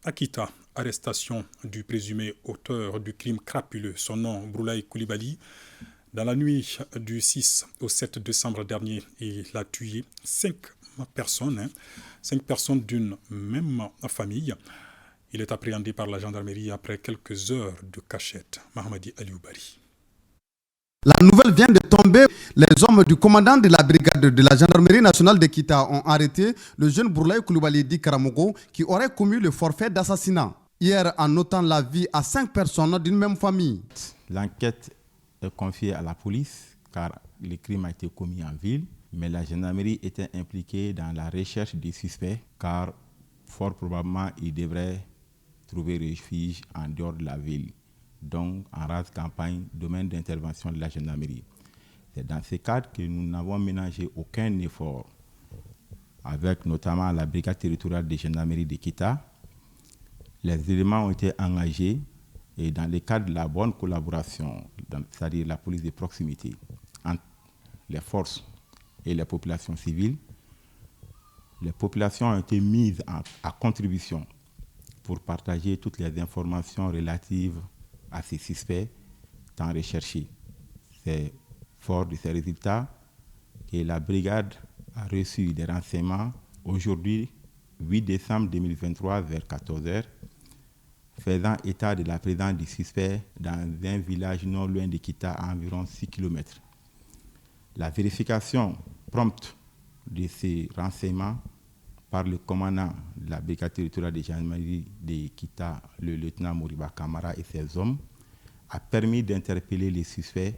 Akita, arrestation du présumé auteur du crime crapuleux, son nom Broulaye Koulibaly. Dans la nuit du 6 au 7 décembre dernier, il a tué 5 personnes, 5 personnes d'une même famille. Il est appréhendé par la gendarmerie après quelques heures de cachette. Mahamadi Alioubari. La nouvelle vient de tomber. Les hommes du commandant de la brigade de la gendarmerie nationale de Kita ont arrêté le jeune Broulaye Koulibaly dit Karamogo qui aurait commis le forfait d'assassinat. Hier, en ôtant la vie à 5 personnes d'une même famille. L'enquête est confiée à la police car le crime a été commis en ville, mais la gendarmerie était impliquée dans la recherche des suspects car fort probablement ils devraient trouver refuge en dehors de la ville. Donc en rase campagne, domaine d'intervention de la gendarmerie. C'est dans ce cadre que nous n'avons ménagé aucun effort avec notamment la brigade territoriale de gendarmerie de Kita. Les éléments ont été engagés et dans le cadre de la bonne collaboration, c'est-à-dire la police de proximité, entre les forces et les populations civiles, les populations ont été mises à contribution pour partager toutes les informations relatives à ces suspects tant recherchés. C'est fort de ces résultats que la brigade a reçu des renseignements aujourd'hui, 8 décembre 2023, vers 14h, faisant état de la présence du suspect dans un village non loin de Kita à environ 6 km. La vérification prompte de ces renseignements par le commandant de la brigade territoriale de gendarmerie de Kita, le lieutenant Moriba Kamara et ses hommes, a permis d'interpeller les suspects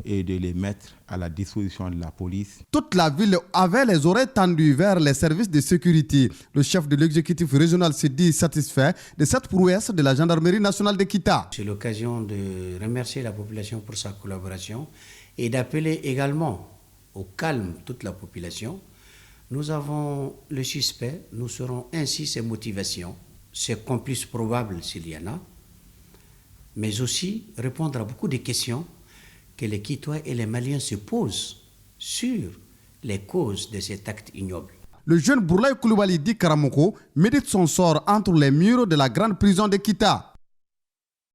et de les mettre à la disposition de la police. Toute la ville avait les oreilles tendues vers les services de sécurité. Le chef de l'exécutif régional s'est dit satisfait de cette prouesse de la gendarmerie nationale de Kita. C'est l'occasion de remercier la population pour sa collaboration et d'appeler également au calme toute la population. Nous avons le suspect, nous saurons ainsi ses motivations, ses complices probables s'il y en a, mais aussi répondre à beaucoup de questions que les Kitois et les Maliens se posent sur les causes de cet acte ignoble. Le jeune Broulaye Koulibaly dit Karamoko médite son sort entre les murs de la grande prison de Kita.